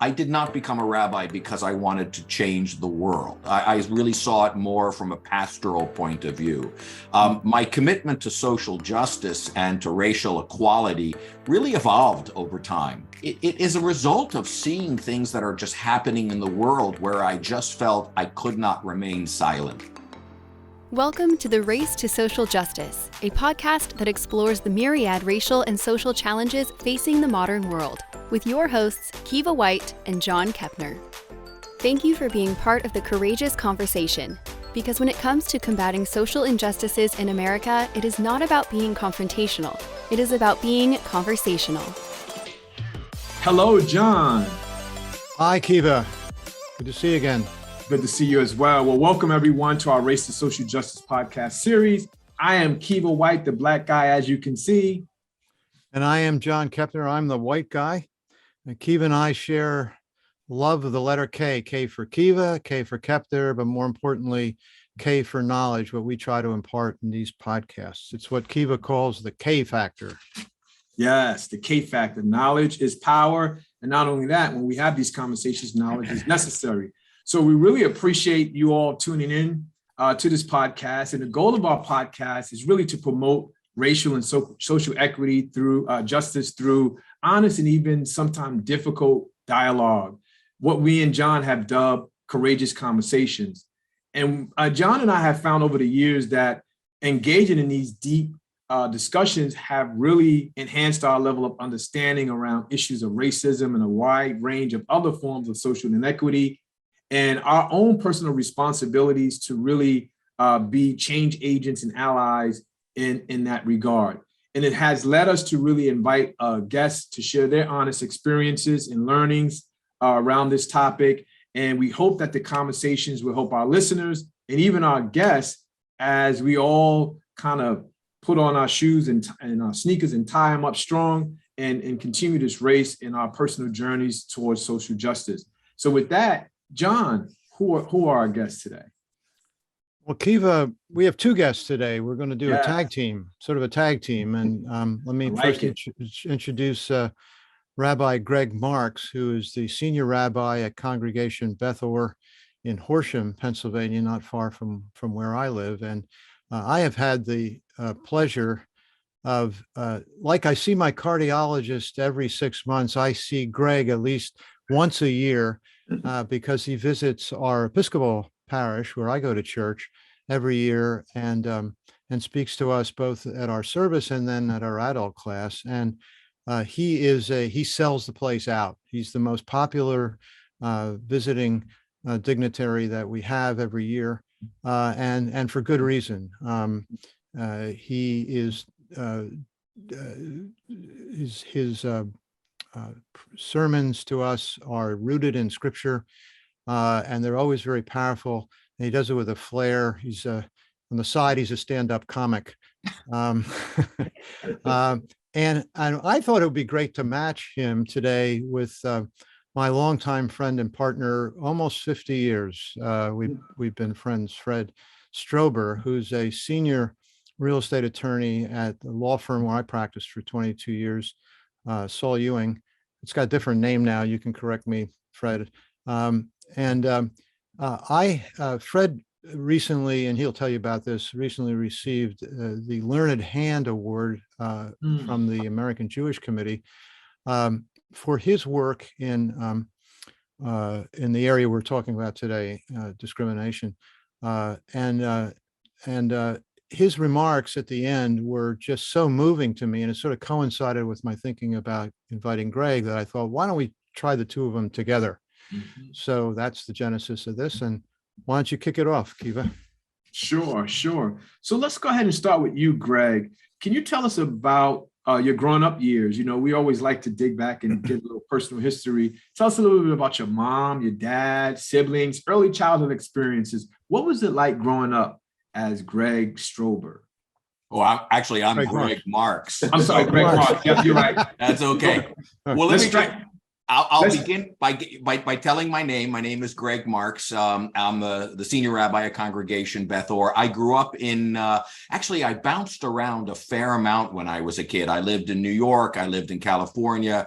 I did not become a rabbi because I wanted to change the world. I really saw it more from a pastoral point of view. My commitment to social justice and to racial equality really evolved over time. It is a result of seeing things that are just happening in the world where I just felt I could not remain silent. Welcome to The Race to Social Justice, a podcast that explores the myriad racial and social challenges facing the modern world, with your hosts, Kiva White and John Kepner. Thank you for being part of the courageous conversation, because when it comes to combating social injustices in America, it is not about being confrontational. It is about being conversational. Hello, John. Hi, Kiva. Good to see you again. Good to see you as well. Well, welcome everyone to our Race to Social Justice podcast series. I am Kiva White, the black guy, as you can see. And I am John Kepner. I'm the white guy. And Kiva and I share love of the letter K. K for Kiva, K for Kepner, but more importantly, K for knowledge, what we try to impart in these podcasts. It's what Kiva calls the K factor. Yes, the K factor. Knowledge is power. And not only that, when we have these conversations, knowledge is necessary. So we really appreciate you all tuning in to this podcast. And the goal of our podcast is really to promote racial and social equity through justice, through honest and even sometimes difficult dialogue, what we and John have dubbed courageous conversations. And John and I have found over the years that engaging in these deep discussions have really enhanced our level of understanding around issues of racism and a wide range of other forms of social inequity, and our own personal responsibilities to really be change agents and allies in that regard. And it has led us to really invite guests to share their honest experiences and learnings around this topic. And we hope that the conversations will help our listeners and even our guests as we all kind of put on our shoes and our sneakers and tie them up strong and continue this race in our personal journeys towards social justice. So with that, John, who are our guests today? Well, Kiva, we have two guests today. We're going to do a tag team, sort of a tag team. And let me first introduce Rabbi Greg Marx, who is the senior rabbi at Congregation Beth Or in Horsham, Pennsylvania, not far from where I live. And I have had the pleasure of, like I see my cardiologist every 6 months, I see Greg at least once a year because he visits our Episcopal parish where I go to church every year and speaks to us both at our service and then at our adult class. And he sells the place out. He's the most popular visiting dignitary that we have every year, and for good reason. He is his sermons to us are rooted in scripture, and they're always very powerful. And he does it with a flair. He's on the side, he's a stand-up comic. And I thought it would be great to match him today with my longtime friend and partner, almost 50 years. We've been friends, Fred Strober, who's a senior real estate attorney at the law firm where I practiced for 22 years, Saul Ewing. It's got a different name now. You can correct me, Fred. Fred recently, and he'll tell you about this, recently received the Learned Hand Award from the American Jewish Committee for his work in the area we're talking about today, discrimination. His remarks at the end were just so moving to me, and it sort of coincided with my thinking about inviting Greg that I thought, why don't we try the two of them together? Mm-hmm. So that's the genesis of this. And why don't you kick it off, Kiva? Sure. So let's go ahead and start with you, Greg. Can you tell us about your growing up years? You know, we always like to dig back and get a little personal history. Tell us a little bit about your mom, your dad, siblings, early childhood experiences. What was it like growing up as Greg Strober? Oh, I'm Greg Marx. I'm sorry, Greg Marx. Yep, you're right. That's okay. Well, I'll begin by telling my name. My name is Greg Marx. I'm the senior rabbi at Congregation Beth Or. I grew up in, actually, I bounced around a fair amount when I was a kid. I lived in New York. I lived in California,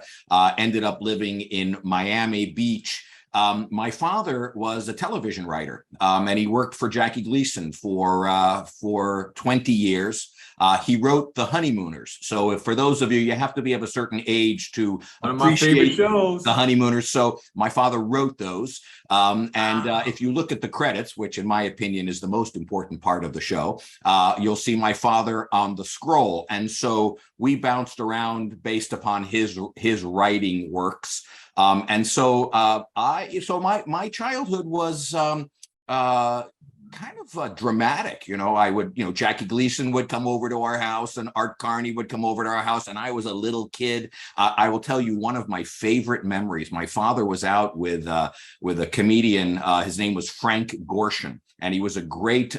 ended up living in Miami Beach. My father was a television writer, and he worked for Jackie Gleason for 20 years. He wrote The Honeymooners. So for those of you, you have to be of a certain age to appreciate The Honeymooners. So my father wrote those. If you look at the credits, which in my opinion is the most important part of the show, you'll see my father on the scroll. And so we bounced around based upon his writing works. My childhood was kind of dramatic. Jackie Gleason would come over to our house and Art Carney would come over to our house, and I was a little kid. I will tell you one of my favorite memories. My father was out with a comedian. His name was Frank Gorshin, and he was a great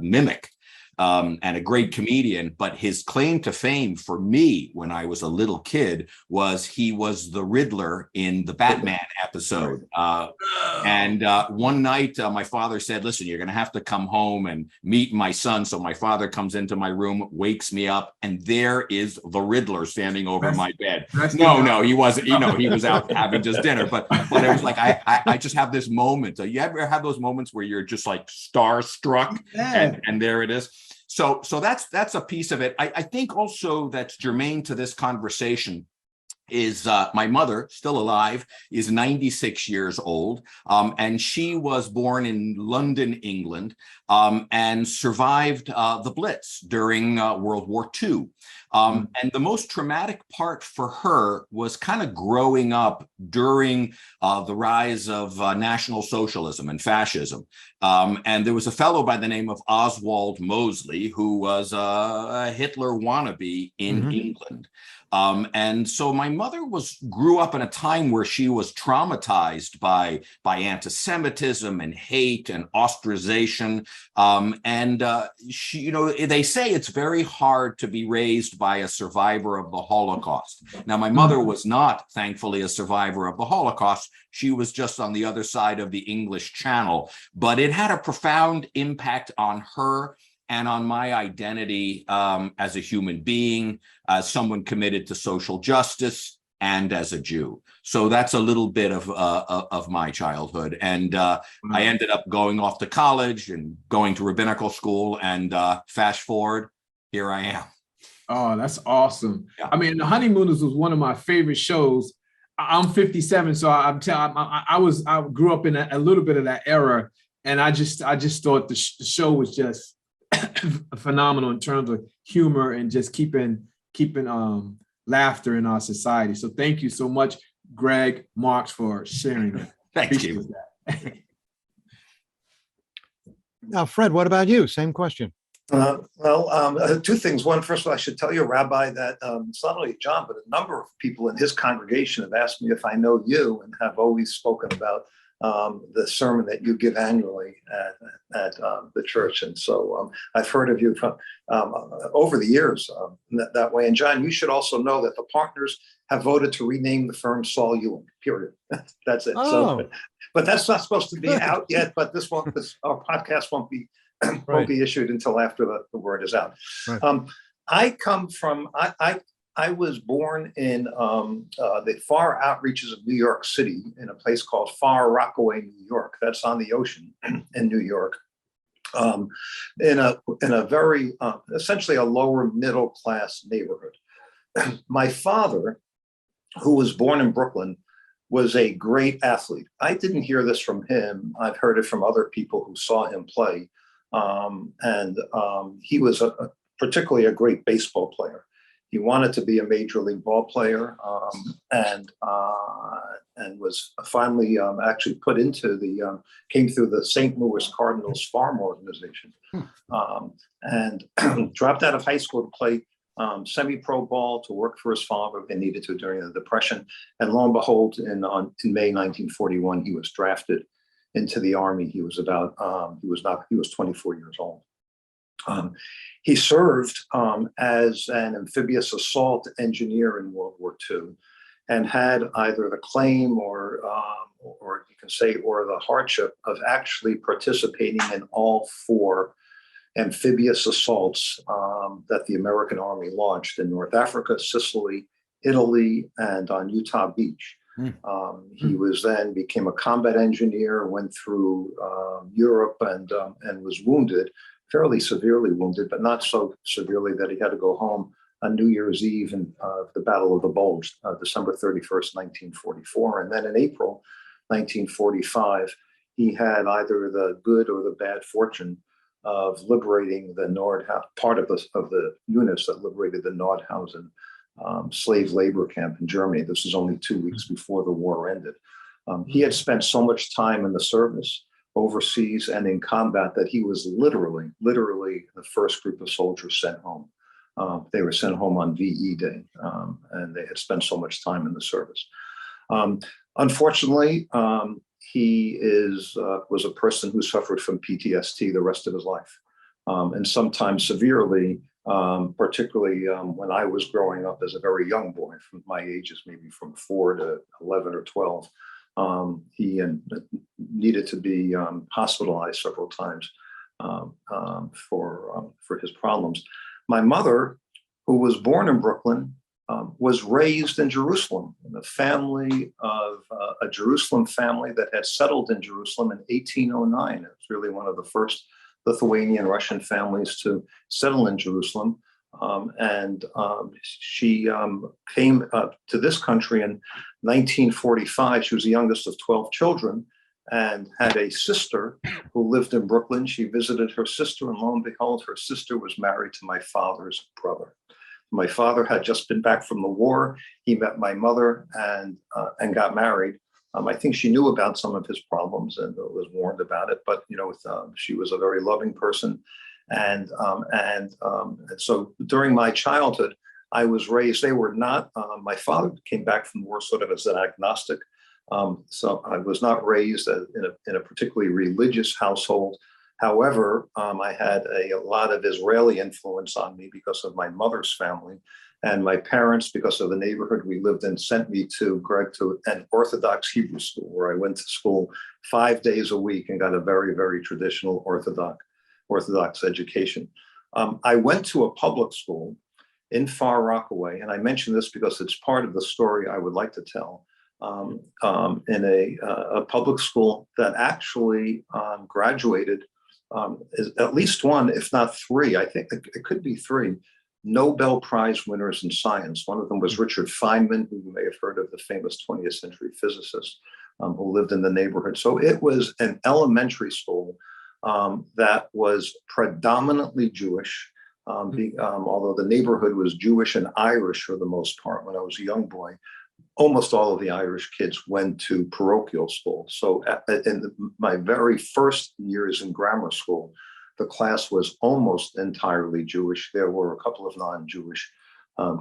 mimic. And a great comedian, but his claim to fame for me when I was a little kid was he was the Riddler in the Batman episode. One night, my father said, "Listen, you're going to have to come home and meet my son." So my father comes into my room, wakes me up, and there is the Riddler standing over my bed. No, he wasn't. He was out having just dinner. But it was like I just have this moment. You ever have those moments where you're just like starstruck, and there it is. So that's a piece of it. I think also that's germane to this conversation is my mother, still alive, is 96 years old, and she was born in London, England, and survived the Blitz during World War II. And the most traumatic part for her was kind of growing up during the rise of National Socialism and fascism. And there was a fellow by the name of Oswald Mosley who was a Hitler wannabe in England. And so my mother grew up in a time where she was traumatized by anti-Semitism and hate and ostracization. They say it's very hard to be raised by a survivor of the Holocaust. Now, my mother was not, thankfully, a survivor of the Holocaust. She was just on the other side of the English Channel, but it had a profound impact on her and on my identity as a human being, as someone committed to social justice, and as a Jew. So that's a little bit of my childhood. And I ended up going off to college and going to rabbinical school. And fast forward, here I am. Oh, that's awesome. Yeah. I mean, The Honeymooners was one of my favorite shows. I'm 57, so I grew up in a little bit of that era, and I just thought the show was just phenomenal in terms of humor and just keeping laughter in our society. So thank you so much, Greg Marx, for sharing that. Thank you. Now, Fred, what about you? Same question. Two things. One, first of all, I should tell you, Rabbi, that it's not only John, but a number of people in his congregation have asked me if I know you and have always spoken about the sermon that you give annually at the church. And so I've heard of you from over the years that way. And John, you should also know that the partners have voted to rename the firm Saul Ewing, period. That's it. Oh. So, but that's not supposed to be out yet, but our podcast won't be issued until after the word is out. Right. I was born in the far outreaches of New York City in a place called Far Rockaway, New York. That's on the ocean in New York, in a very essentially a lower middle class neighborhood. My father, who was born in Brooklyn, was a great athlete. I didn't hear this from him. I've heard it from other people who saw him play, and he was particularly a great baseball player. He wanted to be a major league ball player, and was finally actually put into came through the St. Louis Cardinals farm organization, and dropped out of high school to play semi-pro ball to work for his father. They needed to during the Depression, and lo and behold, in May 1941, he was drafted into the Army. He was 24 years old. He served as an amphibious assault engineer in World War II. and had either the claim or you can say, or the hardship of actually participating in all 4 amphibious assaults that the American Army launched in North Africa, Sicily, Italy, and on Utah Beach. He was then became a combat engineer, went through Europe, and was wounded, fairly severely wounded, but not so severely that he had to go home on New Year's Eve in the Battle of the Bulge, December 31st, 1944. And then in April 1945, he had either the good or the bad fortune of liberating the part of the units that liberated the Nordhausen slave labor camp in Germany. This is only 2 weeks before the war ended. He had spent so much time in the service, overseas and in combat, that he was literally the first group of soldiers sent home. They were sent home on VE Day, and they had spent so much time in the service. Unfortunately, he was a person who suffered from PTSD the rest of his life, and sometimes severely, particularly when I was growing up as a very young boy, from my ages, maybe from 4 to 11 or 12. He needed to be hospitalized several times for his problems. My mother, who was born in Brooklyn, was raised in Jerusalem, in a family of a Jerusalem family that had settled in Jerusalem in 1809. It was really one of the first Lithuanian Russian families to settle in Jerusalem. She came to this country in 1945. She was the youngest of 12 children and had a sister who lived in Brooklyn. She visited her sister, and lo and behold, her sister was married to my father's brother. My father had just been back from the war. He met my mother and got married. I think she knew about some of his problems and was warned about it. But she was a very loving person, and so during my childhood, I was raised. They were not. My father came back from the war sort of as an agnostic, so I was not raised in a particularly religious household. However, I had a lot of Israeli influence on me because of my mother's family, and my parents, because of the neighborhood we lived in, sent me to an Orthodox Hebrew school, where I went to school 5 days a week and got a very, very traditional Orthodox education. I went to a public school in Far Rockaway, and I mention this because it's part of the story I would like to tell. In a public school that actually graduated at least one, if not 3, I think it could be 3, Nobel Prize winners in science. One of them was Richard Feynman, who you may have heard of, the famous 20th century physicist who lived in the neighborhood. So it was an elementary school that was predominantly Jewish, although the neighborhood was Jewish and Irish for the most part. When I was a young boy, almost all of the Irish kids went to parochial school. So in my very first years in grammar school, the class was almost entirely Jewish. There were a couple of non-Jewish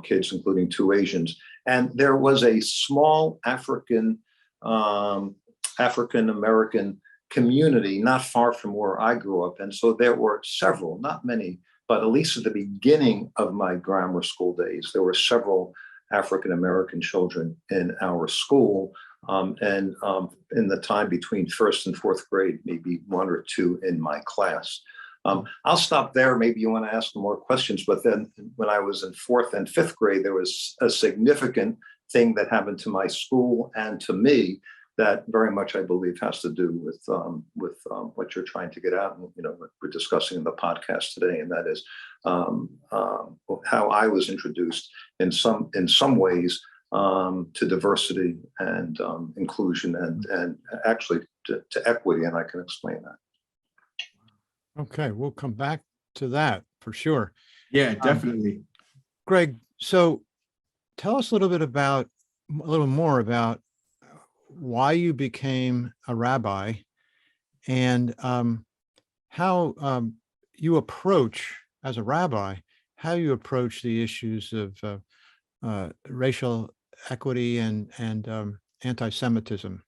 kids, including 2 Asians. And there was a small African-American community not far from where I grew up. And so there were several, not many, but at least at the beginning of my grammar school days, there were several African-American children in our school, and in the time between 1st and 4th grade, maybe 1 or 2 in my class. I'll stop there. Maybe you want to ask more questions, but then when I was in 4th and 5th grade, there was a significant thing that happened to my school and to me that very much, I believe, has to do with what you're trying to get out, and what we're discussing in the podcast today, and that is how I was introduced in some ways to diversity and inclusion and actually to equity, and I can explain that. Okay, we'll come back to that for sure. Yeah, definitely. Greg, so tell us a little more about why you became a rabbi and how you approach, as a rabbi, how you approach the issues of racial equity and anti-Semitism.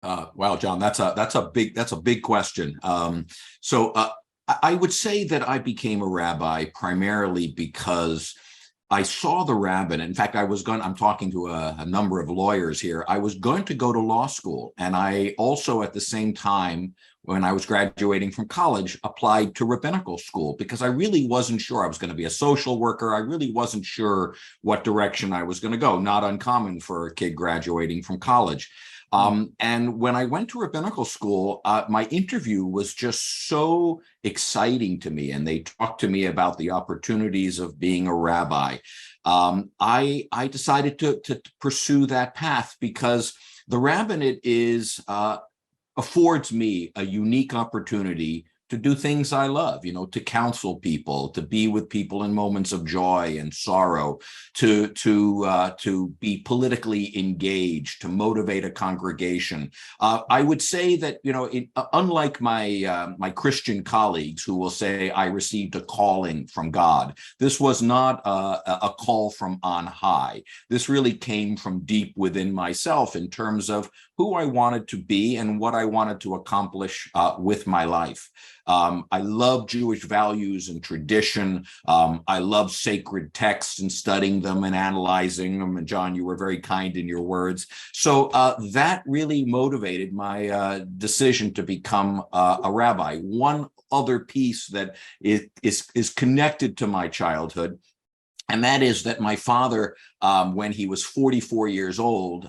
Wow, John, that's a big question. So I would say that I became a rabbi primarily because I saw the rabbin. In fact, I'm talking to a number of lawyers here. I was going to go to law school. And I also, at the same time, when I was graduating from college, applied to rabbinical school because I really wasn't sure I was going to be a social worker. I really wasn't sure what direction I was going to go. Not uncommon for a kid graduating from college. And when I went to rabbinical school, my interview was just so exciting to me. And they talked to me about the opportunities of being a rabbi. I decided to pursue that path because the rabbinate affords me a unique opportunity to do things I love, to counsel people, to be with people in moments of joy and sorrow, to be politically engaged, to motivate a congregation. I would say that, unlike my Christian colleagues who will say I received a calling from God, this was not a call from on high. This really came from deep within myself in terms of who I wanted to be and what I wanted to accomplish with my life. I love Jewish values and tradition. I love sacred texts and studying them and analyzing them. And John, you were very kind in your words. So that really motivated my decision to become a rabbi. One other piece that is connected to my childhood, and that is that my father, when he was 44 years old,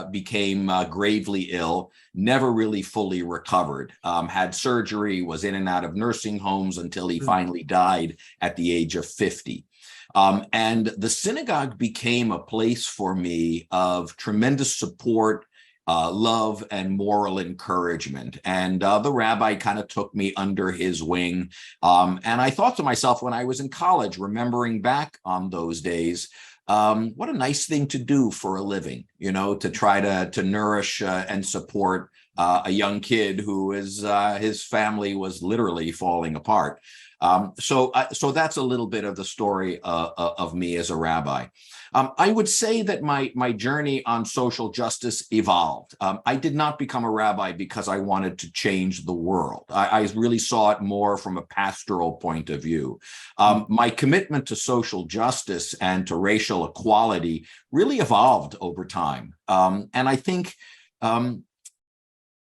became gravely ill, never really fully recovered, had surgery, was in and out of nursing homes until he finally died at the age of 50. And the synagogue became a place for me of tremendous support, love, and moral encouragement. And the rabbi kind of took me under his wing. And I thought to myself when I was in college, remembering back on those days, what a nice thing to do for a living, to try to nourish and support a young kid who his family was literally falling apart. So that's a little bit of the story of me as a rabbi. I would say that my journey on social justice evolved. I did not become a rabbi because I wanted to change the world. I really saw it more from a pastoral point of view. My commitment to social justice and to racial equality really evolved over time. And I think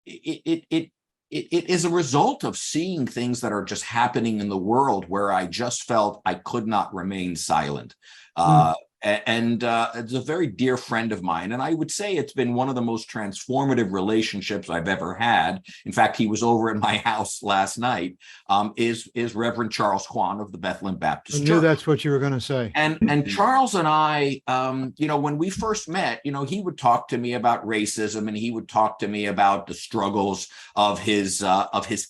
it is a result of seeing things that are just happening in the world where I just felt I could not remain silent. And it's a very dear friend of mine. And I would say it's been one of the most transformative relationships I've ever had. In fact, he was over at my house last night, is Reverend Charles Kwan of the Bethlehem Baptist Church. I knew that's what you were going to say. And Charles and I, when we first met, he would talk to me about racism, and he would talk to me about the struggles of his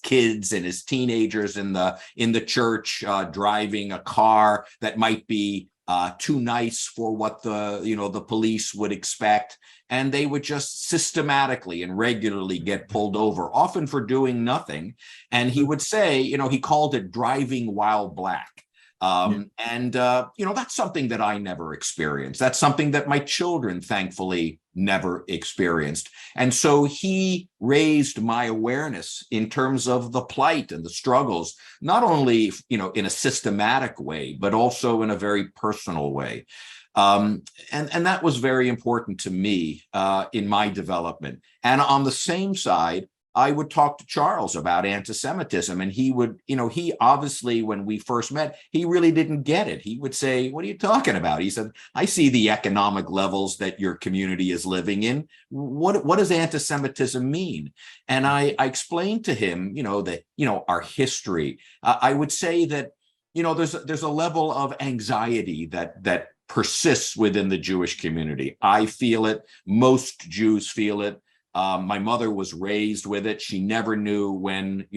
kids and his teenagers in the church, driving a car that might be too nice for what the police would expect. And they would just systematically and regularly get pulled over, often for doing nothing. And he would say, he called it driving while black. And that's something that I never experienced. That's something that my children, thankfully, never experienced. And so he raised my awareness in terms of the plight and the struggles, not only, in a systematic way, but also in a very personal way. And that was very important to me in my development. And on the same side, I would talk to Charles about anti-Semitism, and he would, he obviously, when we first met, he really didn't get it. He would say, "What are you talking about?" He said, "I see the economic levels that your community is living in. What does anti-Semitism mean?" And I explained to him, that, our history. I would say that, there's a level of anxiety that persists within the Jewish community. I feel it. Most Jews feel it. My mother was raised with it. She never knew when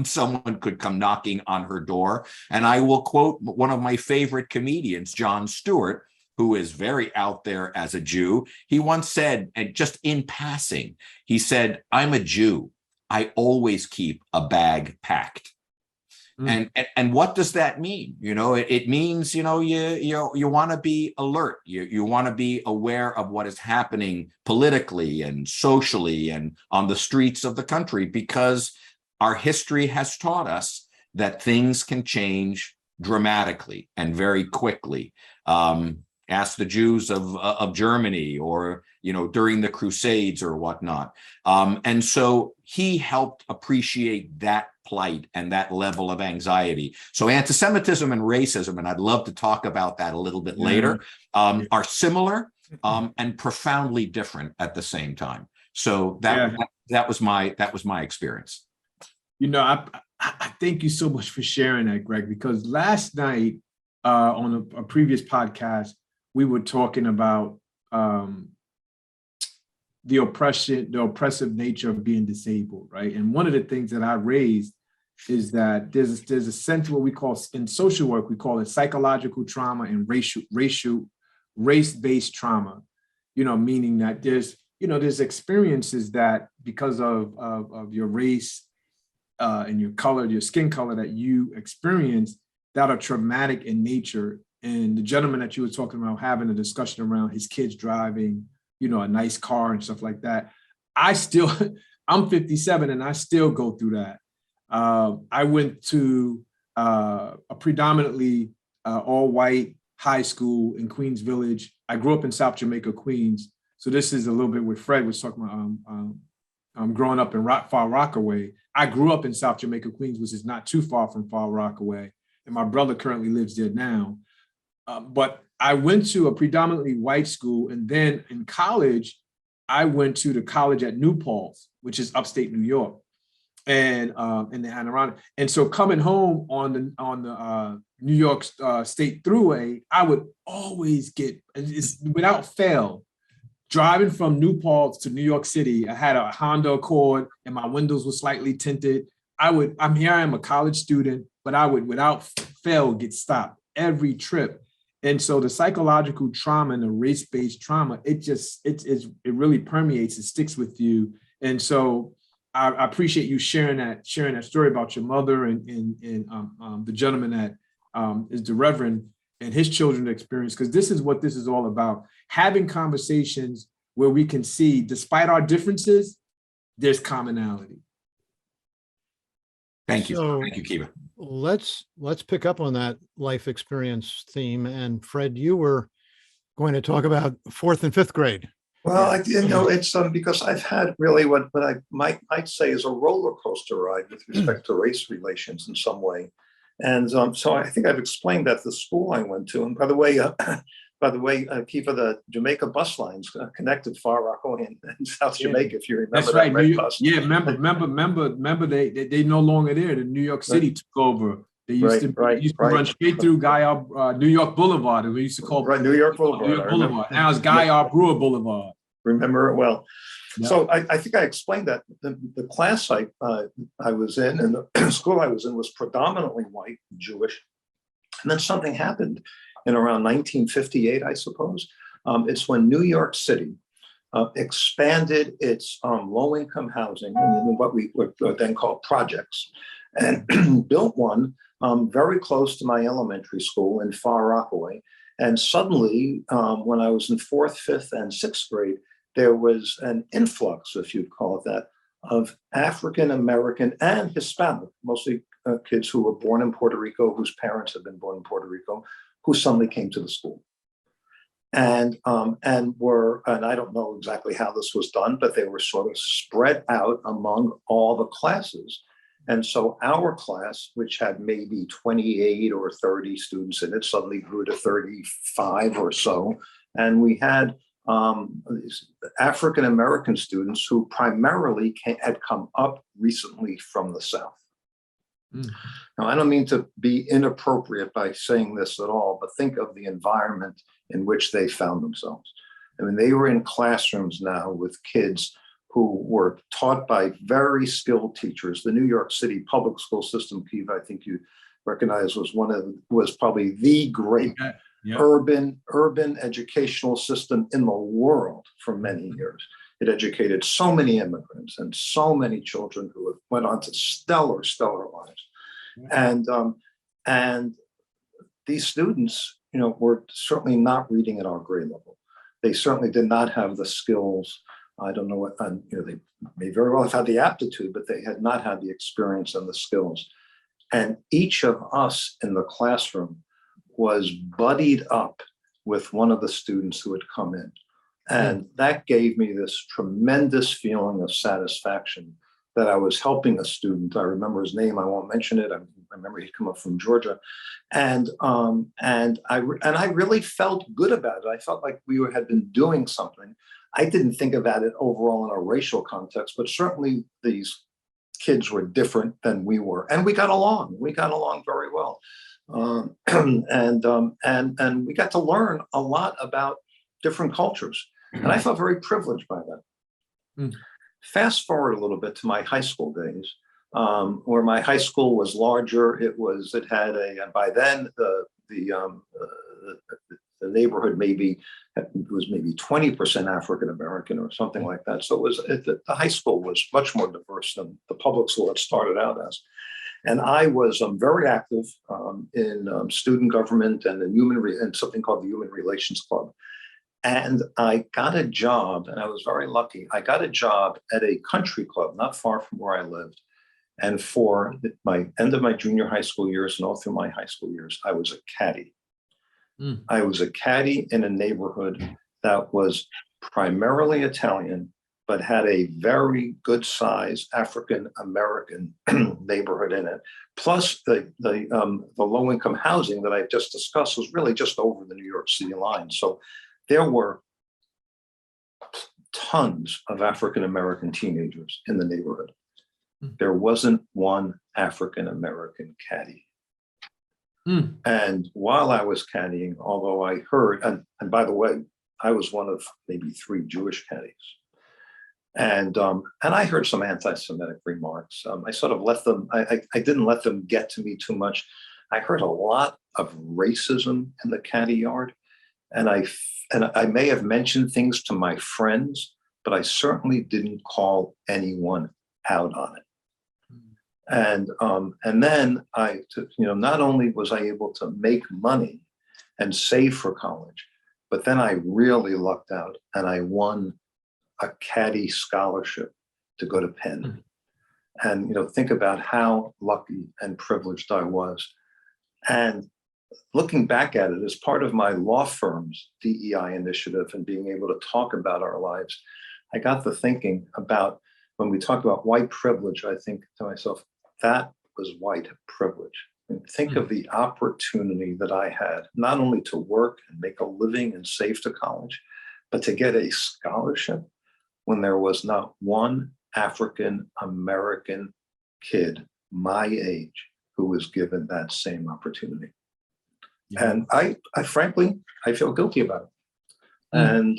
someone could come knocking on her door. And I will quote one of my favorite comedians, Jon Stewart, who is very out there as a Jew. He once said, and just in passing, he said, "I'm a Jew. I always keep a bag packed." And what does that mean? It means, you want to be alert. You want to be aware of what is happening politically and socially and on the streets of the country, because our history has taught us that things can change dramatically and very quickly. Ask the Jews of Germany, or, during the Crusades or whatnot. And so he helped appreciate that plight and that level of anxiety. So anti-Semitism and racism, and I'd love to talk about that a little bit later, are similar and profoundly different at the same time. So that was my experience. I thank you so much for sharing that, Greg, because last night on a previous podcast, we were talking about the oppressive nature of being disabled, right? And one of the things that I raised is that there's a sense of what we call, in social work, we call it psychological trauma and race-based trauma, meaning that there's experiences that because of your race and your color, your skin color that you experience that are traumatic in nature. And the gentleman that you were talking about having a discussion around his kids driving, a nice car and stuff like that. I'm 57 and I still go through that. I went to a predominantly all white high school in Queens Village. I grew up in South Jamaica, Queens. So this is a little bit what Fred was talking about. Growing up in Far Rockaway. I grew up in South Jamaica, Queens, which is not too far from Far Rockaway. And my brother currently lives there now. But I went to a predominantly white school. And then in college, I went to the college at New Paltz, which is upstate New York, and in the Adirondack. And so coming home on the New York State Thruway, I would always get, without fail, driving from New Paltz to New York City. I had a Honda Accord and my windows were slightly tinted. I am a college student, but I would without fail get stopped every trip. And so the psychological trauma and the race-based trauma, it really permeates, it sticks with you. And so I appreciate you sharing that story about your mother and the gentleman that is the Reverend and his children's experience, because this is what this is all about. Having conversations where we can see, despite our differences, there's commonality. Thank you. Thank you, Kiva. Let's pick up on that life experience theme. And Fred, you were going to talk about 4th and 5th grade. Well, it's because I've had really what I might say is a roller coaster ride with respect to race relations in some way. And so I think I've explained that the school I went to, and by the way, Kiva, the Jamaica bus lines connected Far Rockaway and South Jamaica, if you remember. That's right. Bus. Yeah, remember they no longer there. The New York City took over. They used to run straight through New York Boulevard, and we used to call New York Boulevard. Now it's Guy R. Brewer Boulevard. Remember it well. Yeah. So I think I explained that the class I was in and the school I was in was predominantly white and Jewish. And then something happened in around 1958, I suppose. It's when New York City expanded its low-income housing and what we would then call projects, and built one very close to my elementary school in Far Rockaway. And suddenly, when I was in 4th, 5th, and 6th grade, there was an influx, if you'd call it that, of African American and Hispanic, mostly kids who were born in Puerto Rico, whose parents had been born in Puerto Rico, who suddenly came to the school. And I don't know exactly how this was done, but they were sort of spread out among all the classes. And so our class, which had maybe 28 or 30 students in it, suddenly grew to 35 or so. And we had African-American students who primarily had come up recently from the South. Now, I don't mean to be inappropriate by saying this at all, but think of the environment in which they found themselves. I mean, they were in classrooms now with kids who were taught by very skilled teachers. The New York City public school system, Kiva, I think you recognize, was probably the great urban educational system in the world for many years. It educated so many immigrants and so many children who went on to stellar lives. And these students, were certainly not reading at our grade level. They certainly did not have the skills. I don't know what, they may very well have had the aptitude, but they had not had the experience and the skills And each of us in the classroom was buddied up with one of the students who had come in. And that gave me this tremendous feeling of satisfaction that I was helping a student. I remember his name. I won't mention it. I remember he'd come up from Georgia, and I really felt good about it. I felt like we had been doing something. I didn't think about it overall in a racial context, but certainly these kids were different than we were, and we got along. We got along very well, and we got to learn a lot about different cultures, and I felt very privileged by that. Mm. Fast forward a little bit to my high school days, where my high school was larger. It had by then the neighborhood was maybe 20% African American or something like that. So the high school was much more diverse than the public school it started out as. And I was very active in student government and in something called the Human Relations Club. And I got a job, and I was very lucky. I got a job at a country club not far from where I lived. And for my end of my junior high school years and all through my high school years, I was a caddy. Mm. I was a caddy in a neighborhood that was primarily Italian, but had a very good size African American neighborhood in it. Plus the low income housing that I just discussed was really just over the New York City line. So there were tons of African American teenagers in the neighborhood. There wasn't one African American caddy. Mm. And while I was caddying, although I heard, and by the way, I was one of maybe 3 Jewish caddies. And I heard some anti-Semitic remarks. I sort of let them, I didn't let them get to me too much. I heard a lot of racism in the caddy yard. And I may have mentioned things to my friends, but I certainly didn't call anyone out on it. And then not only was I able to make money and save for college, but then I really lucked out and I won a caddy scholarship to go to Penn. And think about how lucky and privileged I was. And looking back at it as part of my law firm's DEI initiative and being able to talk about our lives, I got to thinking about when we talk about white privilege, I think to myself, that was white privilege. And think of the opportunity that I had, not only to work and make a living and save to college, but to get a scholarship when there was not one African American kid my age who was given that same opportunity. Yeah. And I frankly, I feel guilty about it. And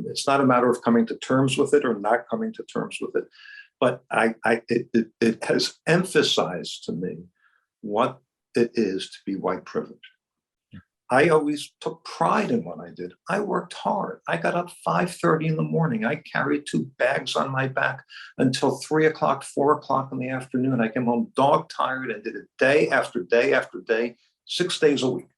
it's not a matter of coming to terms with it or not coming to terms with it, but it has emphasized to me what it is to be white privileged. Yeah. I always took pride in what I did. I worked hard. I got up 5:30 in the morning. I carried 2 bags on my back until 3 o'clock, 4 o'clock in the afternoon. I came home dog tired and did it day after day after day, 6 days a week.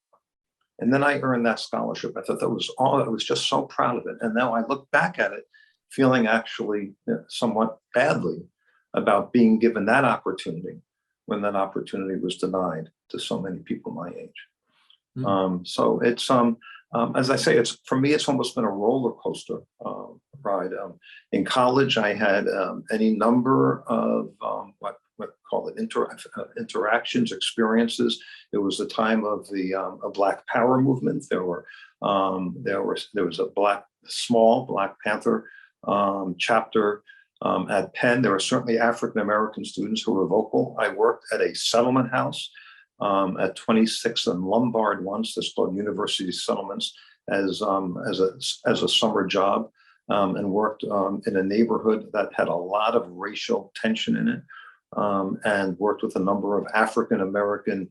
And then I earned that scholarship. I thought that was all. I was just so proud of it. And now I look back at it, feeling actually somewhat badly about being given that opportunity when that opportunity was denied to so many people my age. Mm-hmm. So it's, as I say, for me, it's almost been a roller coaster ride. In college, I had any number of what call it interactions, experiences. It was the time of the Black Power movement. There was a small Black Panther chapter at Penn. There were certainly African American students who were vocal. I worked at a settlement house at 26th and Lombard once. That's called University Settlements as a summer job, and worked in a neighborhood that had a lot of racial tension in it. And worked with a number of African American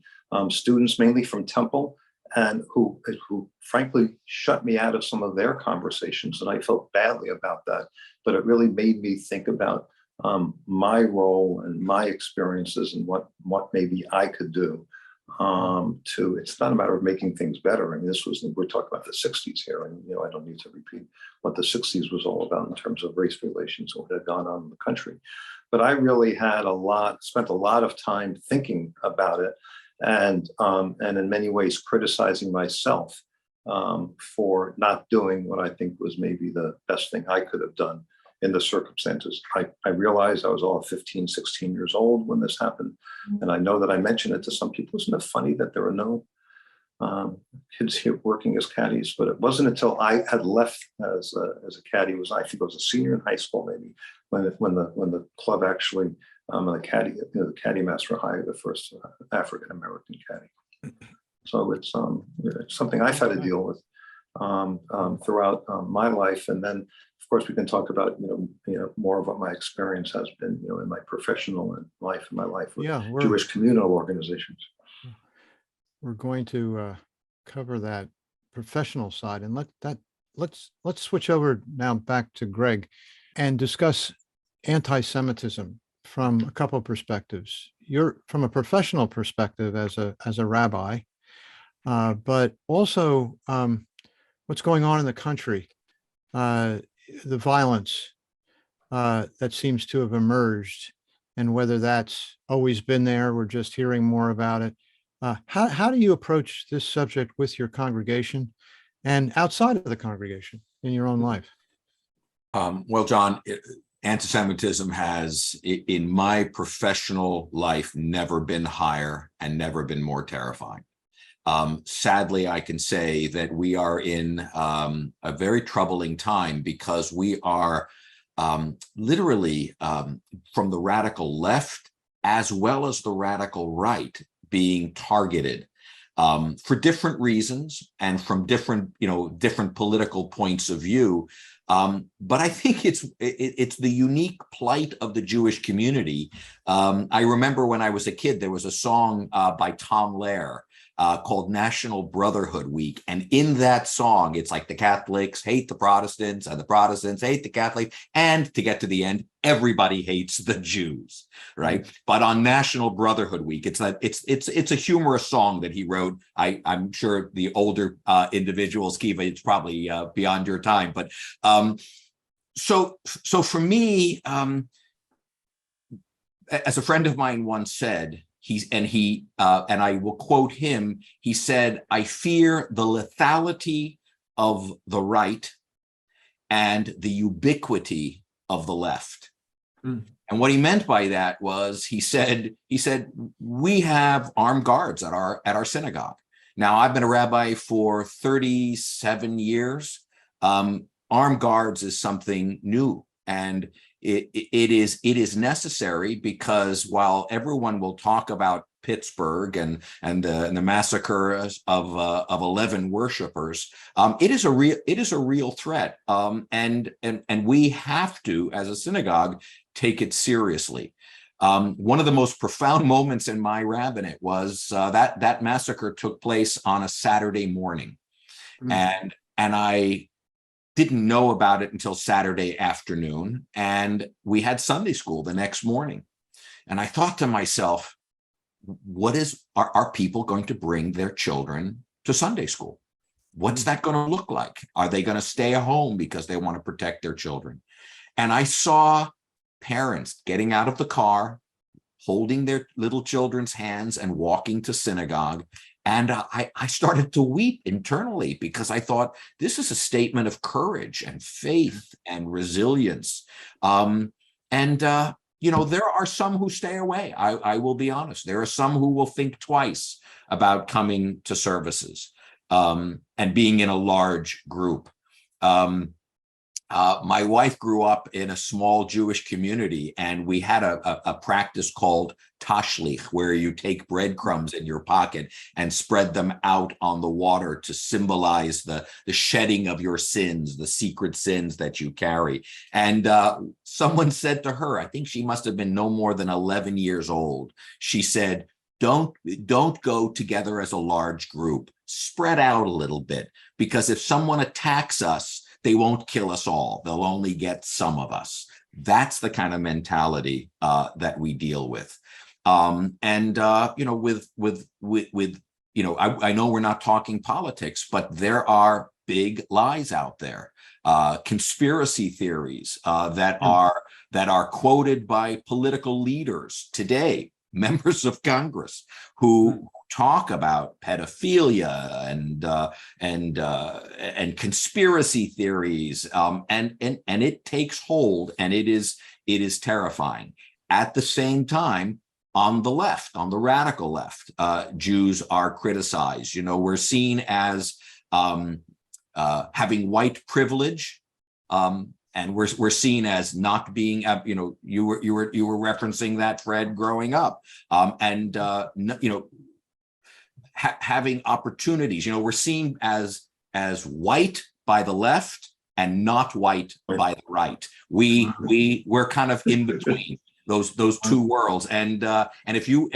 students, mainly from Temple, and who frankly shut me out of some of their conversations, and I felt badly about that. But it really made me think about my role and my experiences and what maybe I could do to. It's not a matter of making things better. I mean, we're talking about the '60s here, and I don't need to repeat what the '60s was all about in terms of race relations, what had gone on in the country. but I really spent a lot of time thinking about it, and in many ways criticizing myself for not doing what I think was maybe the best thing I could have done in the circumstances. I realized I was all 15, 16 years old when this happened. And I know that I mentioned it to some people. Isn't it funny that there are no kids here working as caddies? But it wasn't until I had left as a caddy, I think I was a senior in high school, maybe, when the club actually, the caddy master hired the first African-American caddy. So it's something I've had to deal with throughout my life. And then, of course, we can talk about more of what my experience has been, in my professional life, in my life with Jewish communal organizations. We're going to cover that professional side, and let's switch over now back to Greg and discuss anti-Semitism from a couple of perspectives. You're from a professional perspective as a rabbi, but also what's going on in the country, the violence that seems to have emerged, and whether that's always been there, we're just hearing more about it. How do you approach this subject with your congregation and outside of the congregation in your own life? Well, John, anti-Semitism has, in my professional life, never been higher and never been more terrifying. Sadly, I can say that we are in a very troubling time, because we are literally from the radical left as well as the radical right being targeted for different reasons and from different political points of view. But I think it's the unique plight of the Jewish community. I remember when I was a kid, there was a song by Tom Lehrer called National Brotherhood Week. And in that song, it's like the Catholics hate the Protestants and the Protestants hate the Catholics. And to get to the end, everybody hates the Jews, right? But on National Brotherhood Week, it's a humorous song that he wrote. I'm sure the older individuals, Kiva, it's probably beyond your time. But so for me, as a friend of mine once said, and I will quote him, he said, "I fear the lethality of the right and the ubiquity of the left." And what he meant by that was, he said, we have armed guards at our synagogue. Now, I've been a rabbi for 37 years. Armed guards is something new, and it is necessary, because while everyone will talk about Pittsburgh and the massacre of 11 worshipers, it is a real threat, and we have to, as a synagogue, take it seriously. One of the most profound moments in my rabbinate was that massacre took place on a Saturday morning, and I didn't know about it until Saturday afternoon, and we had Sunday school the next morning. And I thought to myself, are people going to bring their children to Sunday school? What's that going to look like? Are they going to stay at home because they want to protect their children? And I saw parents getting out of the car, holding their little children's hands and walking to synagogue. And I started to weep internally, because I thought, this is a statement of courage and faith and resilience. There are some who stay away. I will be honest. There are some who will think twice about coming to services and being in a large group. My wife grew up in a small Jewish community, and we had a practice called tashlich, where you take breadcrumbs in your pocket and spread them out on the water to symbolize the shedding of your sins, the secret sins that you carry. And someone said to her, I think she must have been no more than 11 years old, she said, don't go together as a large group, spread out a little bit, because if someone attacks us, they won't kill us all. They'll only get some of us. That's the kind of mentality that we deal with. I know we're not talking politics, but there are big lies out there, conspiracy theories that are that are quoted by political leaders today, members of Congress, who talk about pedophilia and conspiracy theories, and it takes hold, and it is terrifying. At the same time, on the left, on the radical left, Jews are criticized. You know, we're seen as having white privilege, and we're seen as not being, you know, you were referencing that, Fred, growing up, having opportunities. You know, we're seen as white by the left and not white by the right. We're kind of in between those two worlds. And if you're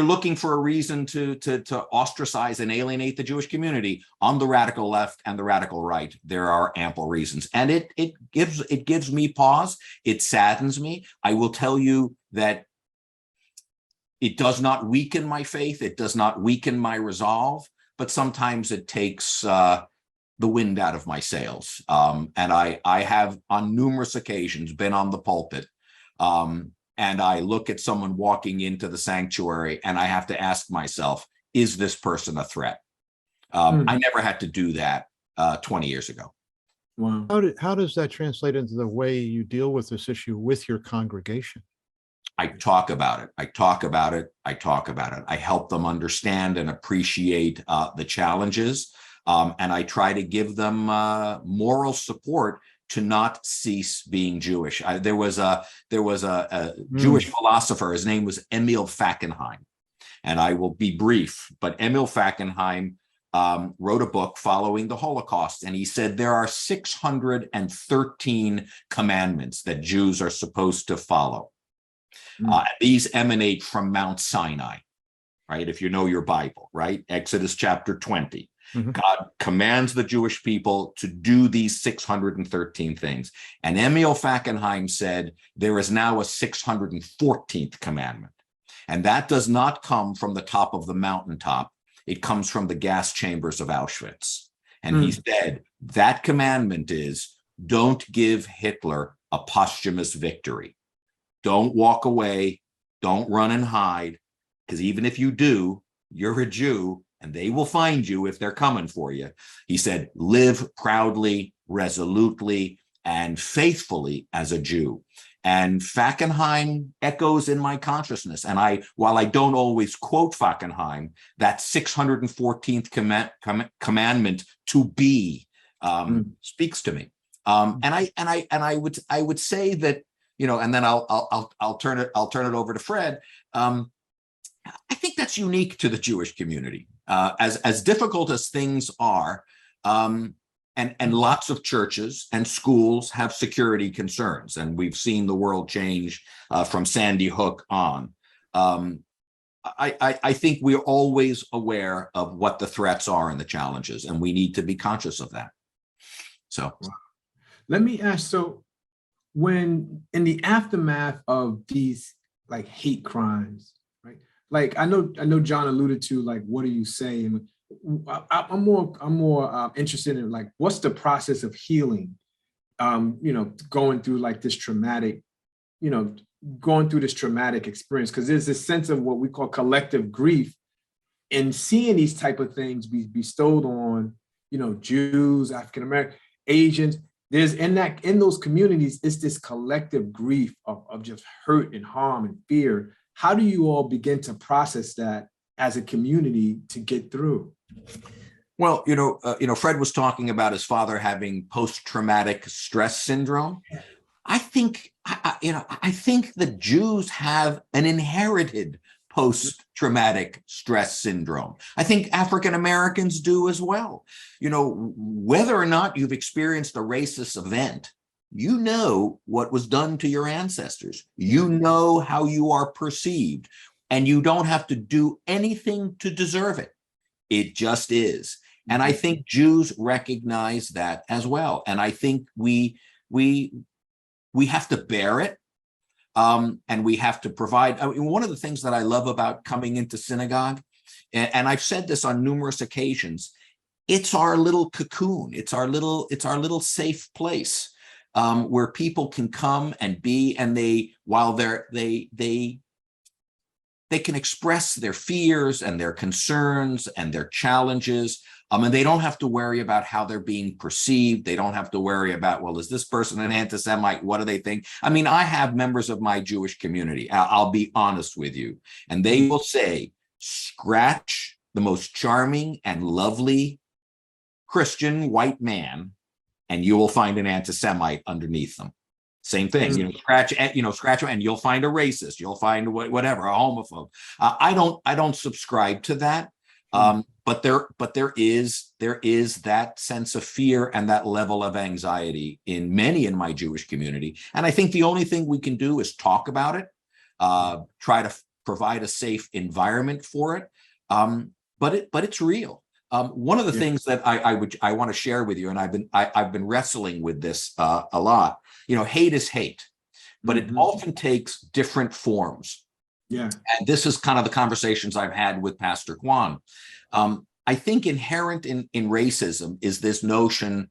looking for a reason to ostracize and alienate the Jewish community, on the radical left and the radical right, there are ample reasons. And it gives me pause. It saddens me. I will tell you that it does not weaken my faith. It does not weaken my resolve, but sometimes it takes the wind out of my sails. And I have on numerous occasions been on the pulpit, and I look at someone walking into the sanctuary and I have to ask myself, is this person a threat? I never had to do that 20 years ago. Wow. How does that translate into the way you deal with this issue with your congregation? I talk about it. I talk about it. I help them understand and appreciate the challenges. And I try to give them moral support to not cease being Jewish. There was a Jewish philosopher. His name was Emil Fackenheim. And I will be brief, but Emil Fackenheim wrote a book following the Holocaust. And he said there are 613 commandments that Jews are supposed to follow. These emanate from Mount Sinai, right? If you know your Bible, right? Exodus chapter 20. God commands the Jewish people to do these 613 things. And Emil Fackenheim said there is now a 614th commandment. And that does not come from the top of the mountaintop. It comes from the gas chambers of Auschwitz. And he said that commandment is, don't give Hitler a posthumous victory. Don't walk away. Don't run and hide. Because even if you do, you're a Jew and they will find you if they're coming for you. He said, live proudly, resolutely, and faithfully as a Jew. And Fackenheim echoes in my consciousness. And while I don't always quote Fackenheim, that 614th commandment to be speaks to me. And I would say that, you know, and then I'll turn it over to Fred. I think that's unique to the Jewish community. As difficult as things are, and lots of churches and schools have security concerns, and we've seen the world change from Sandy Hook on. I think we're always aware of what the threats are and the challenges, and we need to be conscious of that. So, let me ask. So, when in the aftermath of these like hate crimes, right? Like I know John alluded to, like, what do you say? And I'm more interested in, like, what's the process of healing? Going through like this traumatic, going through this traumatic experience, because there's this sense of what we call collective grief, and seeing these type of things be bestowed on, Jews, African American, Asians. There's in those communities, it's this collective grief of just hurt and harm and fear. How do you all begin to process that as a community to get through? Well, Fred was talking about his father having post-traumatic stress syndrome. I think the Jews have an inherited post-traumatic stress syndrome. I think African Americans do as well. Whether or not you've experienced a racist event, you know what was done to your ancestors. You know how you are perceived, and you don't have to do anything to deserve it. It just is. And I think Jews recognize that as well. And I think we have to bear it. And we have to provide. One of the things that I love about coming into synagogue, and I've said this on numerous occasions, it's our little cocoon. It's our little safe place. where people can come and be, and they can express their fears and their concerns and their challenges. And they don't have to worry about how they're being perceived. They don't have to worry about, well, is this person an anti-Semite? What do they think? I mean, I have members of my Jewish community, I'll be honest with you, and they will say, scratch the most charming and lovely Christian white man, and you will find an anti-Semite underneath them. Same thing, scratch, and you'll find a racist, you'll find whatever, a homophobe. I don't subscribe to that. But there is that sense of fear and that level of anxiety in many in my Jewish community. And I think the only thing we can do is talk about it, try to provide a safe environment for it. But it's real. One of the things that I want to share with you, and I've been wrestling with this a lot. Hate is hate, but it often takes different forms. Yeah. And this is kind of the conversations I've had with Pastor Kwan. I think inherent in racism is this notion,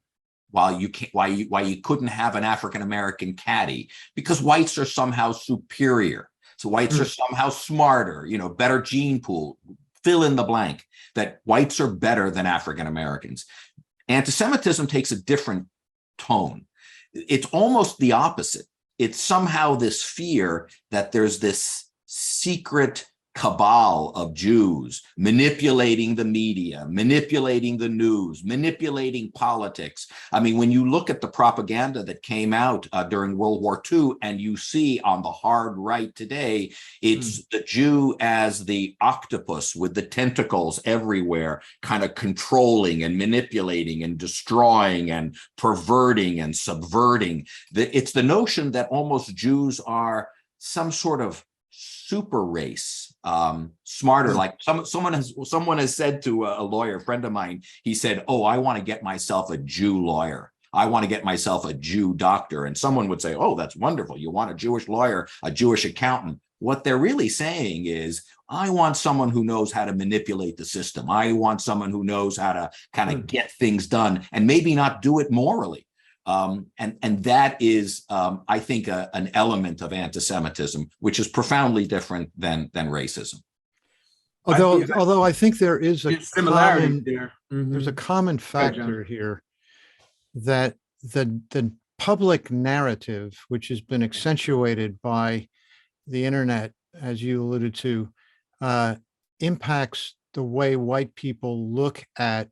why you couldn't have an African-American caddy, because whites are somehow superior. So whites are somehow smarter, better gene pool, fill in the blank, that whites are better than African-Americans. Antisemitism takes a different tone. It's almost the opposite. It's somehow this fear that there's this secret cabal of Jews manipulating the media, manipulating the news, manipulating politics. I mean, when you look at the propaganda that came out during World War II, and you see on the hard right today, it's the Jew as the octopus with the tentacles everywhere, kind of controlling and manipulating and destroying and perverting and subverting. It's the notion that almost Jews are some sort of super race, smarter. Like someone has said to a lawyer, a friend of mine, he said, "Oh, I want to get myself a Jew lawyer. I want to get myself a Jew doctor." And someone would say, "Oh, that's wonderful. You want a Jewish lawyer, a Jewish accountant." What they're really saying is, I want someone who knows how to manipulate the system. I want someone who knows how to kind of get things done and maybe not do it morally. And that is, I think, an element of anti-Semitism, which is profoundly different than racism. Although I think there is a similarity there. There's a common factor here, that the public narrative, which has been accentuated by the internet, as you alluded to, impacts the way white people look at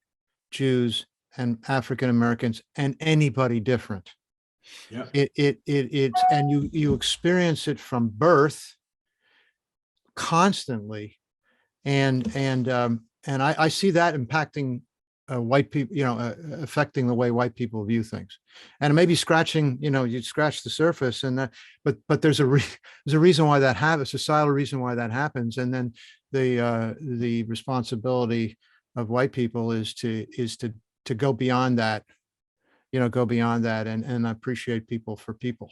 Jews and African Americans and anybody different. Yeah. It's and you experience it from birth constantly, and I see that impacting white people, affecting the way white people view things. And maybe scratching, you scratch the surface, and that, but there's a reason why that happens, a societal reason why that happens, and then the responsibility of white people is to go beyond that, and appreciate people for people.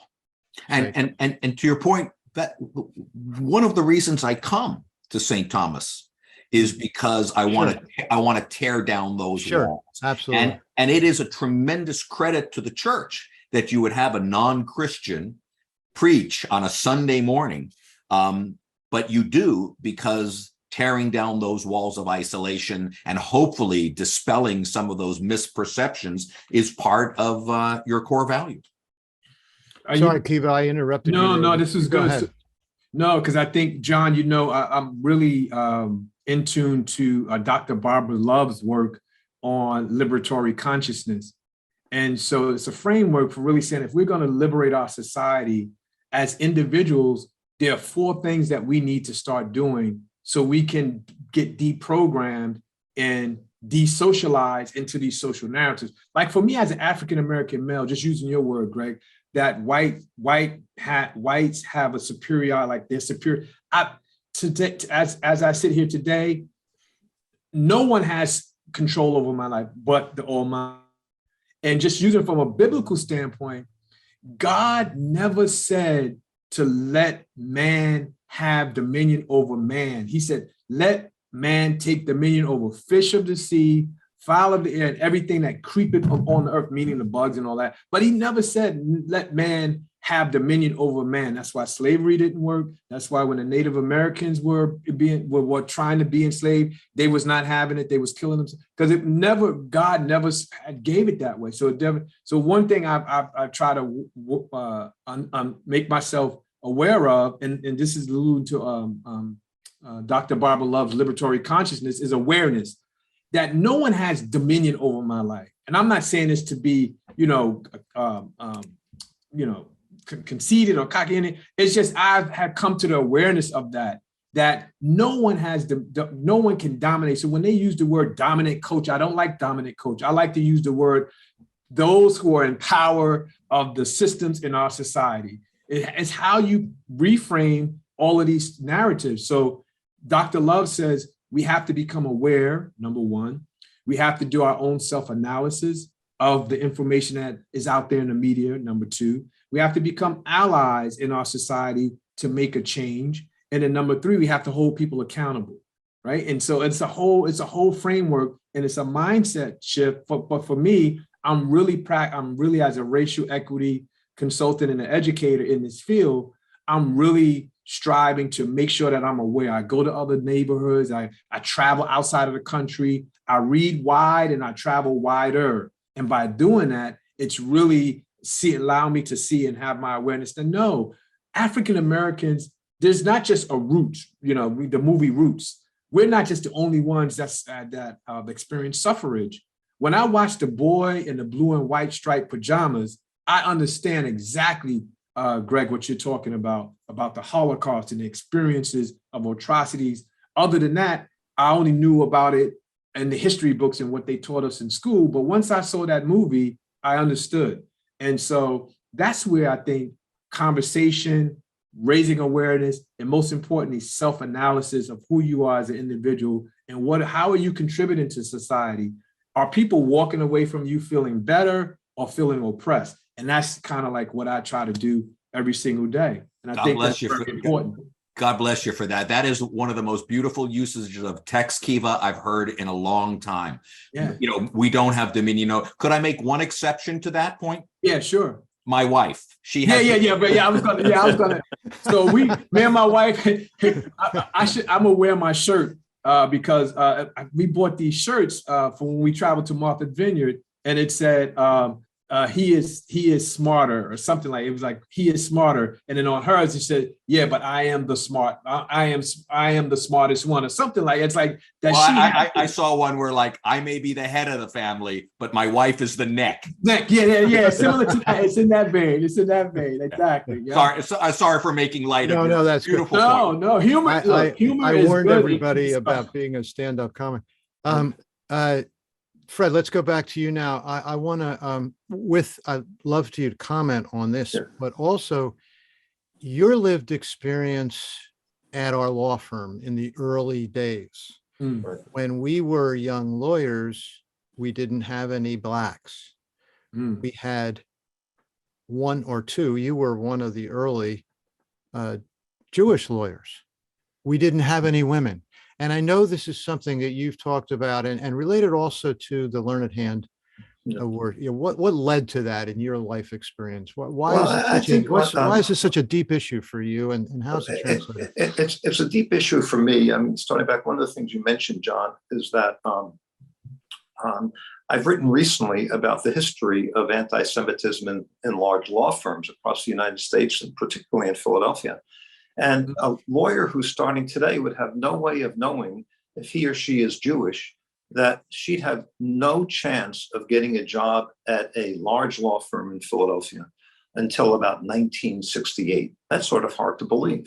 And to your point, that one of the reasons I come to St. Thomas is because I want to tear down those walls. Absolutely. And it is a tremendous credit to the church that you would have a non-Christian preach on a Sunday morning, but you do, because tearing down those walls of isolation and hopefully dispelling some of those misperceptions is part of your core values. Sorry, Kiva, I interrupted you. No, this is good. No, because I think, John, I'm really in tune to Dr. Barbara Love's work on liberatory consciousness. And so it's a framework for really saying, if we're going to liberate our society as individuals, there are 4 things that we need to start doing so we can get deprogrammed and desocialized into these social narratives. Like for me as an African-American male, just using your word, Greg, that whites have a superior, like they're superior. As I sit here today, no one has control over my life but the Almighty. And just using it from a biblical standpoint, God never said to let man have dominion over man. He said, let man take dominion over fish of the sea, fowl of the air, and everything that creepeth on the earth, meaning the bugs and all that. But he never said, let man have dominion over man. That's why slavery didn't work. That's why when the Native Americans were trying to be enslaved, they was not having it. They was killing them because God never gave it that way. So one thing I try to make myself aware of, and this is alluding to Dr. Barbara Love's liberatory consciousness, is awareness that no one has dominion over my life. And I'm not saying this to be, conceited or cocky in it. It's just I have come to the awareness of that no one has no one can dominate. So when they use the word dominant coach, I don't like dominant coach. I like to use the word those who are in power of the systems in our society. It's how you reframe all of these narratives. So Dr. Love says we have to become aware, number one. We have to do our own self-analysis of the information that is out there in the media, number two. We have to become allies in our society to make a change. And then number three, we have to hold people accountable, right? And so it's a whole framework, and it's a mindset shift. But for me, I'm really as a racial equity consultant and an educator in this field, I'm really striving to make sure that I'm aware. I go to other neighborhoods. I travel outside of the country. I read wide and I travel wider. And by doing that, it's really allow me to see and have my awareness to know African Americans, there's not just a Roots, the movie Roots. We're not just the only ones that experienced suffrage. When I watch the boy in the blue and white striped pajamas, I understand exactly, Greg, what you're talking about the Holocaust and the experiences of atrocities. Other than that, I only knew about it in the history books and what they taught us in school. But once I saw that movie, I understood. And so that's where I think conversation, raising awareness, and most importantly, self-analysis of who you are as an individual and how are you contributing to society? Are people walking away from you feeling better or feeling oppressed? And that's kind of like what I try to do every single day. And I think that's very important. God bless you for that. That is one of the most beautiful usages of text, Kiva, I've heard in a long time. Yeah. We don't have dominion. Could I make one exception to that point? Yeah, sure. My wife. She has. I was gonna. So me and my wife, I'm gonna wear my shirt because we bought these shirts for when we traveled to Martha Vineyard, and it said he is smarter or something like it was like he is smarter, and then on hers it said, yeah, but I am the smartest one or something like it's like that. Well, I saw one where like I may be the head of the family, but my wife is the neck. Yeah, similar to that. It's in that vein. Exactly. Yeah. Sorry for making light of it. No, that's beautiful. No, humor. I warned everybody about being a stand-up comic. Fred, let's go back to you now. I want to, I'd love to you to comment on this, sure. But also your lived experience at our law firm in the early days. When we were young lawyers, we didn't have any Blacks. We had one or two. You were one of the early Jewish lawyers. We didn't have any women. And I know this is something that you've talked about and related also to the Learned Hand award. What led to that in your life experience? Why is this such a deep issue for you, and how's it translated? It's a deep issue for me. I mean, starting back, one of the things you mentioned, John, is that I've written recently about the history of anti-Semitism in large law firms across the United States, and particularly in Philadelphia. And a lawyer who's starting today would have no way of knowing if he or she is Jewish, that she'd have no chance of getting a job at a large law firm in Philadelphia until about 1968. That's sort of hard to believe.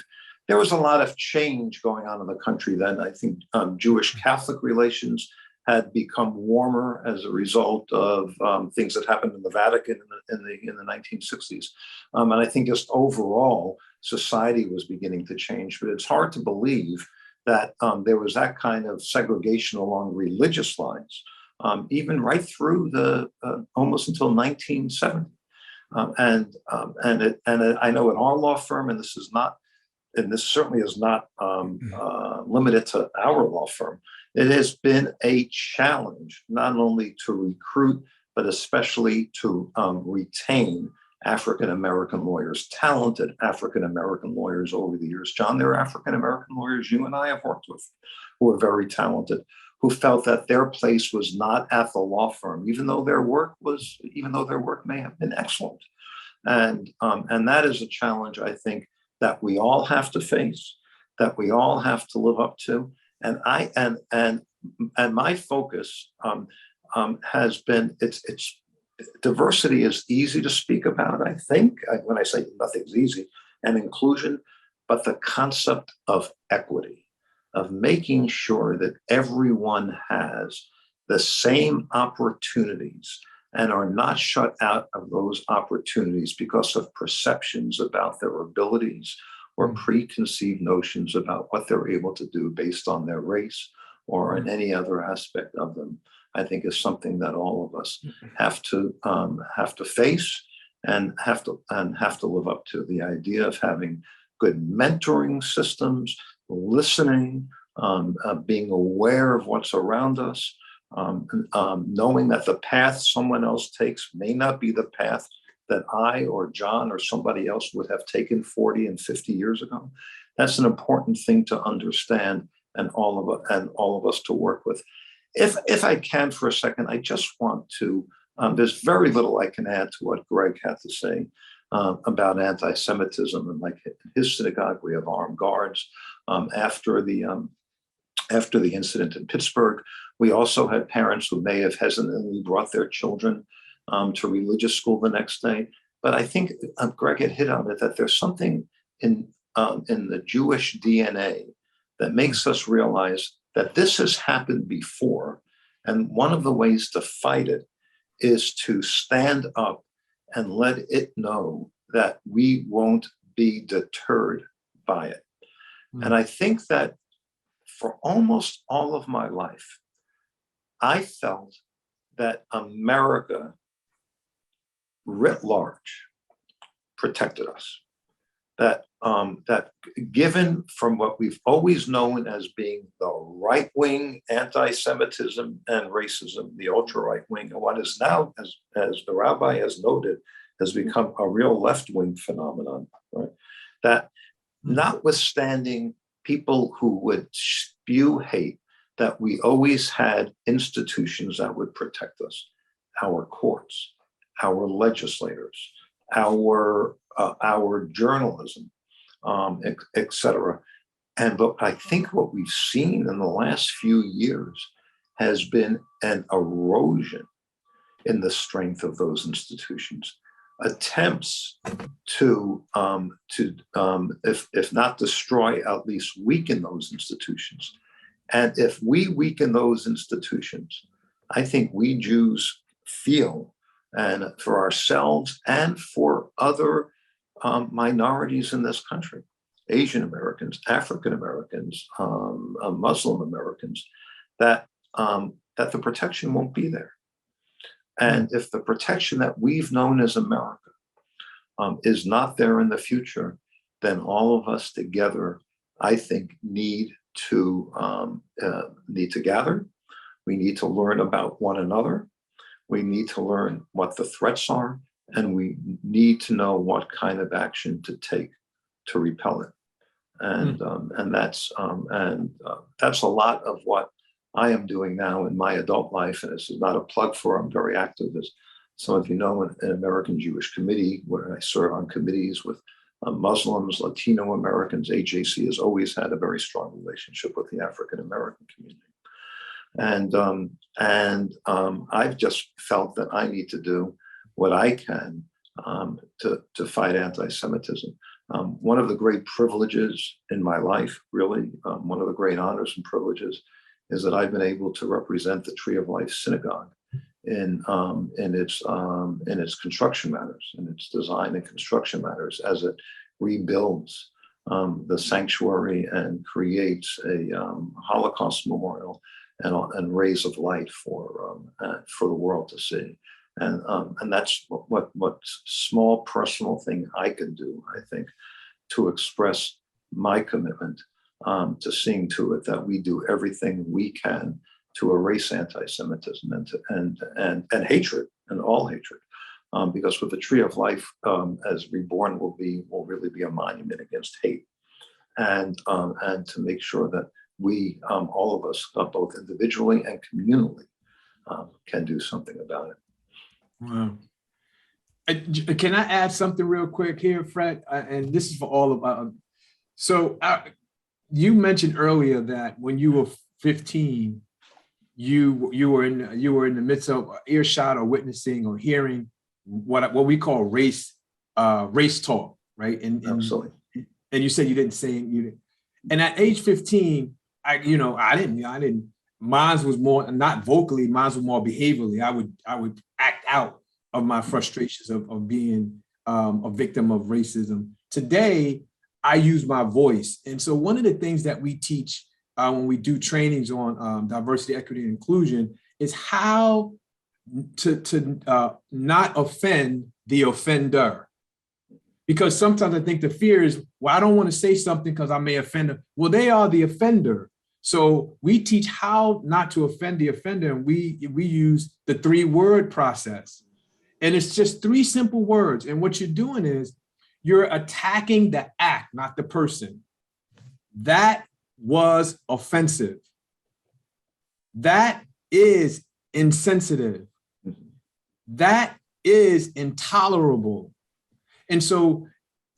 There was a lot of change going on in the country then. I think Jewish-Catholic relations had become warmer as a result of things that happened in the Vatican in the 1960s. And I think just overall, society was beginning to change. But it's hard to believe that there was that kind of segregation along religious lines, even right through the almost until 1970. And I know at our law firm, and this is not and this certainly is not limited to our law firm, it has been a challenge not only to recruit, but especially to retain African-American lawyers, talented African-American lawyers over the years. John, there are African-American lawyers you and I have worked with who are very talented, who felt that their place was not at the law firm, even though their work may have been excellent. And that is a challenge, I think, that we all have to face, that we all have to live up to. And my focus has been, it's diversity is easy to speak about, I think, when I say nothing's easy, and inclusion, but the concept of equity, of making sure that everyone has the same opportunities and are not shut out of those opportunities because of perceptions about their abilities or preconceived notions about what they're able to do based on their race or in any other aspect of them, I think is something that all of us have to face and have to live up to. The idea of having good mentoring systems, listening, being aware of what's around us, knowing that the path someone else takes may not be the path that I or John or somebody else would have taken 40 and 50 years ago. That's an important thing to understand, and all of us to work with. If I can for a second, I just want to, there's very little I can add to what Greg had to say about anti-Semitism. And like in his synagogue, we have armed guards. After the incident in Pittsburgh, we also had parents who may have hesitantly brought their children to religious school the next day. But I think Greg had hit on it, that there's something in the Jewish DNA that makes us realize that this has happened before. And one of the ways to fight it is to stand up and let it know that we won't be deterred by it. And I think that for almost all of my life, I felt that America writ large protected us. That given from what we've always known as being the right-wing anti-Semitism and racism, the ultra-right wing, and what is now, as the rabbi has noted, has become a real left-wing phenomenon, right? That notwithstanding people who would spew hate, that we always had institutions that would protect us, our courts, our legislators, our journalism, et cetera. And but I think what we've seen in the last few years has been an erosion in the strength of those institutions. Attempts to if not destroy, at least weaken those institutions. And if we weaken those institutions, I think we Jews feel, and for ourselves and for other minorities in this country, Asian Americans, African Americans, Muslim Americans, that the protection won't be there. And if the protection that we've known as America is not there in the future, then all of us together, I think, need to gather. We need to learn about one another. We need to learn what the threats are, and we need to know what kind of action to take to repel it. And that's a lot of what I am doing now in my adult life. And this is not a plug for, I'm very active, as some of you know, in American Jewish Committee, where I serve on committees with Muslims, Latino Americans. AJC has always had a very strong relationship with the African American community. And I've just felt that I need to do what I can to fight anti-Semitism. One of the great privileges in my life, really, one of the great honors and privileges, is that I've been able to represent the Tree of Life Synagogue in its construction matters, in its design and construction matters, as it rebuilds the sanctuary and creates a Holocaust memorial and rays of light for the world to see. And that's what small personal thing I can do, I think, to express my commitment to seeing to it that we do everything we can to erase anti-Semitism and hatred and all hatred. Because with the Tree of Life, as reborn, will really be a monument against hate, and to make sure that we, all of us, both individually and communally, can do something about it. Wow. Can I add something real quick here, Fred? And this is for all of us. So you mentioned earlier that when you were 15, you were in the midst of earshot or witnessing or hearing what we call race talk, right? And Absolutely. And you said you didn't say it. And at age 15, I didn't. Mine was more not vocally. Mine was more behaviorally. I would act out of my frustrations of being a victim of racism. Today, I use my voice, and so one of the things that we teach when we do trainings on diversity, equity, and inclusion is how to not offend the offender. Because sometimes I think the fear is, well, I don't want to say something because I may offend them. Well, they are the offender. So we teach how not to offend the offender, and we use the 3-word process. And it's just 3 simple words. And what you're doing is you're attacking the act, not the person. That was offensive. That is insensitive. That is intolerable. And so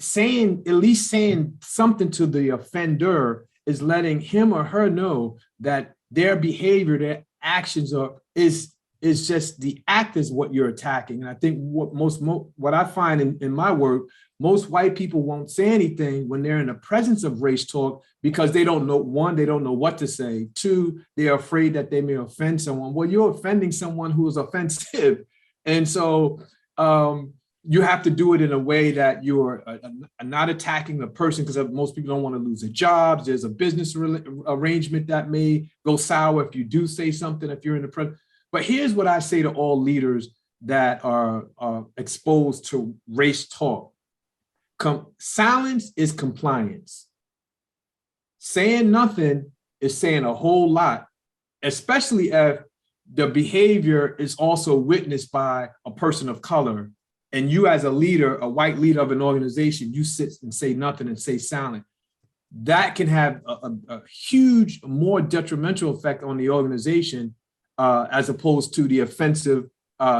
at least saying something to the offender is letting him or her know that their behavior, their actions is just the act is what you're attacking. And I think what I find in my work, most white people won't say anything when they're in the presence of race talk because they don't know, 1, they don't know what to say. 2, they're afraid that they may offend someone. Well, you're offending someone who is offensive. And so you have to do it in a way that you're not attacking the person, because most people don't want to lose their jobs. There's a business arrangement that may go sour if you do say something, if you're in the presence. But here's what I say to all leaders that are exposed to race talk. Silence is compliance. Saying nothing is saying a whole lot, especially if the behavior is also witnessed by a person of color. And you as a leader, a white leader of an organization, you sit and say nothing and say silent. That can have a huge, more detrimental effect on the organization as opposed to the offensive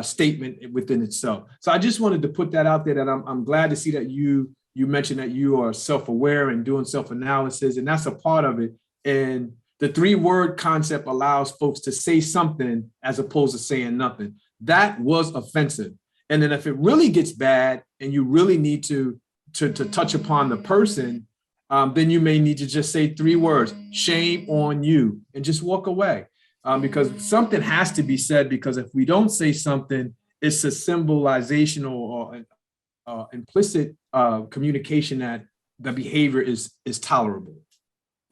statement within itself. So I just wanted to put that out there, that I'm glad to see that you mentioned that you are self-aware and doing self-analysis, and that's a part of it. And the 3-word concept allows folks to say something as opposed to saying nothing. That was offensive. And then if it really gets bad and you really need to touch upon the person, then you may need to just say 3 words, shame on you, and just walk away. Because something has to be said, because if we don't say something, it's a symbolization or implicit communication that the behavior is tolerable.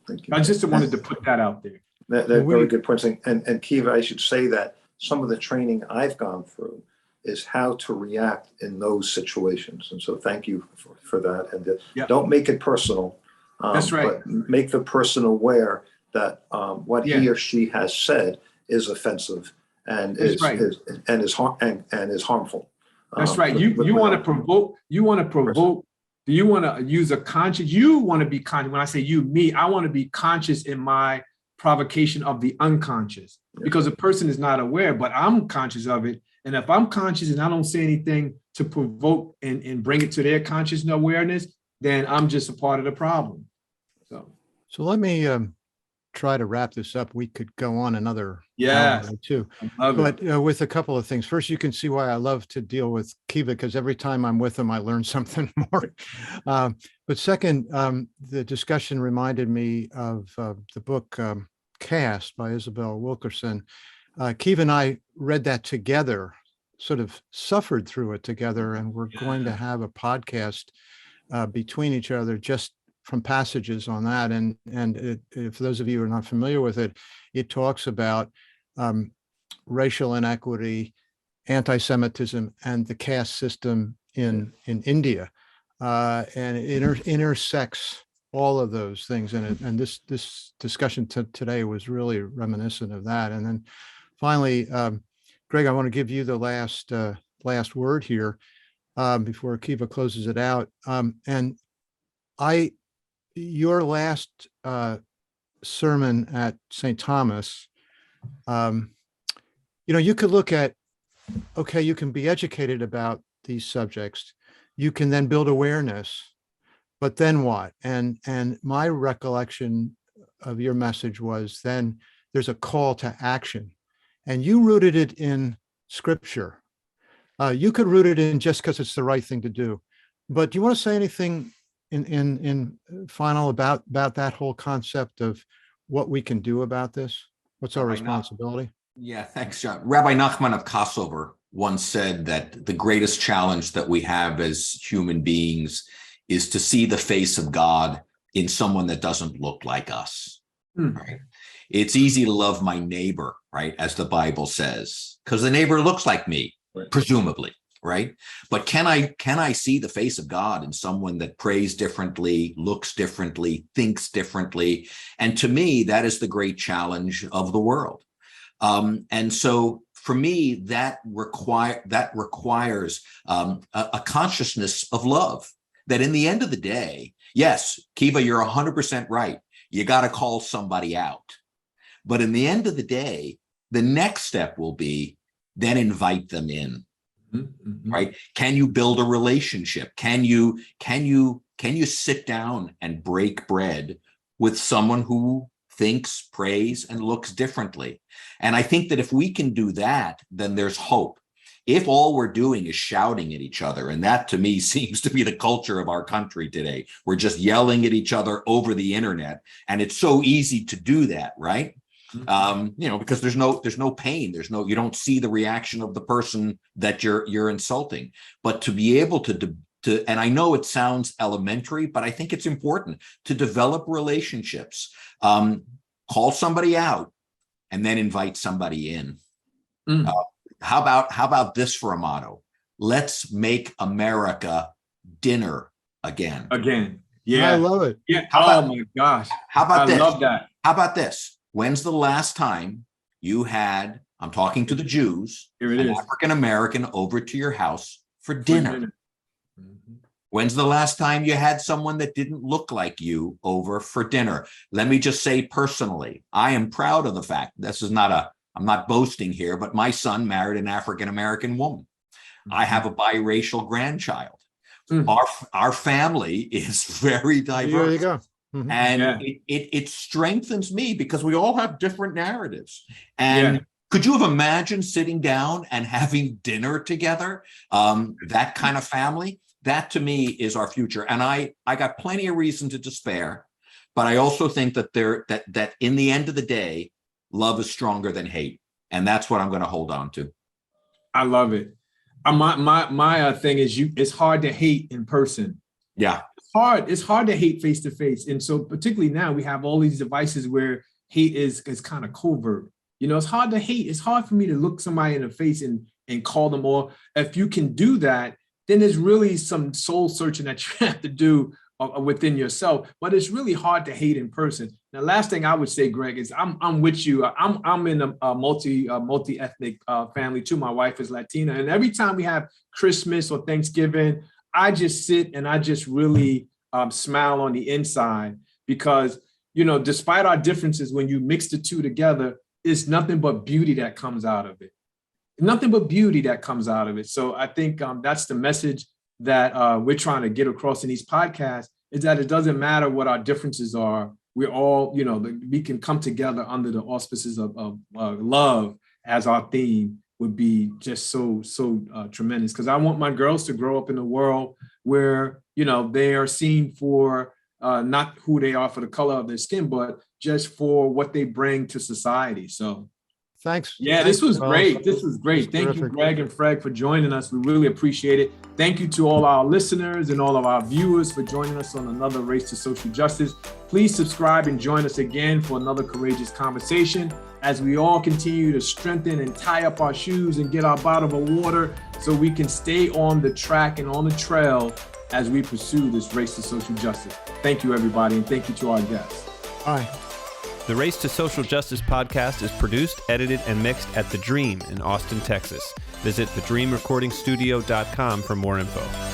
Thank you. I just wanted to put that out there. They're very good points. And Kiva, I should say that some of the training I've gone through is how to react in those situations. And so thank you for that. And don't make it personal. That's right. But make the person aware that what he or she has said is offensive and is harmful. That's right. You want to provoke. You want to provoke. Do you want to use a conscious? You want to be conscious. When I say you, me, I want to be conscious in my provocation of the unconscious, because a person is not aware, but I'm conscious of it. And if I'm conscious and I don't say anything to provoke and bring it to their conscious awareness, then I'm just a part of the problem. So let me try to wrap this up. We could go on another hour or two, but with a couple of things. First, you can see why I love to deal with Kiva, because every time I'm with him, I learn something more. But second, the discussion reminded me of the book Caste by Isabel Wilkerson. Kiva and I read that together, sort of suffered through it together, and we're going to have a podcast between each other just from passages on that. And for those of you who are not familiar with it, it talks about racial inequity, anti-Semitism, and the caste system in India. And it intersects all of those things in it. And this discussion today was really reminiscent of that. And then finally, Greg, I want to give you the last word here before Kiva closes it out. And your last sermon at St. Thomas, you could look at, okay, you can be educated about these subjects. You can then build awareness, but then what? And my recollection of your message was then there's a call to action, and you rooted it in scripture. You could root it in just because it's the right thing to do. But do you want to say anything in final about that whole concept of what we can do about this? What's our responsibility? Yeah, thanks, John. Rabbi Nachman of Kosovo once said that the greatest challenge that we have as human beings is to see the face of God in someone that doesn't look like us. Right? It's easy to love my neighbor, right, as the Bible says, because the neighbor looks like me, presumably, right? But can I see the face of God in someone that prays differently, looks differently, thinks differently? And to me, that is the great challenge of the world. And so for me, that requires a consciousness of love, that in the end of the day, yes, Kiva, you're 100% right. You got to call somebody out. But in the end of the day, the next step will be then invite them in, right? Can you build a relationship? Can you sit down and break bread with someone who thinks, prays, and looks differently? And I think that if we can do that, then there's hope. If all we're doing is shouting at each other, and that to me seems to be the culture of our country today, we're just yelling at each other over the internet, and it's so easy to do that, right? Because there's no pain, you don't see the reaction of the person that you're insulting. But to be able to, and I know it sounds elementary, but I think it's important to develop relationships, call somebody out, and then invite somebody in. How about this for a motto? Let's make America dinner again. Yeah, I love it. Yeah. My gosh. How about this? I love that. How about this? When's the last time you had, I'm talking to the Jews, an African-American over to your house for dinner? When's the last time you had someone that didn't look like you over for dinner? Let me just say personally, I am proud of the fact, I'm not boasting here, but my son married an African-American woman. I have a biracial grandchild. Our family is very diverse. There you go. And it strengthens me because we all have different narratives. And could you have imagined sitting down and having dinner together? That kind of family, that to me is our future. And I got plenty of reason to despair, but I also think that that in the end of the day, love is stronger than hate. And that's what I'm going to hold on to. I love it. My thing is it's hard to hate in person. Yeah. It's hard to hate face to face. And so particularly now we have all these devices where hate is kind of covert. It's hard to hate. It's hard for me to look somebody in the face and call them, or if you can do that, then there's really some soul searching that you have to do within yourself. But it's really hard to hate in person. Now, last thing I would say, Greg, is I'm with you. I'm in a multi-ethnic family too. My wife is Latina, and every time we have Christmas or Thanksgiving, I just sit and I just really smile on the inside because, despite our differences, when you mix the two together, it's nothing but beauty that comes out of it. Nothing but beauty that comes out of it. So I think that's the message that we're trying to get across in these podcasts, is that it doesn't matter what our differences are. We're all, we can come together under the auspices of love as our theme would be just so tremendous. Because I want my girls to grow up in a world where, they are seen for not who they are for the color of their skin, but just for what they bring to society. So thanks. Yeah, this was great. This was great. Thank you, Greg and Fred, for joining us. We really appreciate it. Thank you to all our listeners and all of our viewers for joining us on another Race to Social Justice. Please subscribe and join us again for another courageous conversation as we all continue to strengthen and tie up our shoes and get our bottle of water so we can stay on the track and on the trail as we pursue this race to social justice. Thank you, everybody, and thank you to our guests. Bye. The Race to Social Justice podcast is produced, edited, and mixed at The Dream in Austin, Texas. Visit thedreamrecordingstudio.com for more info.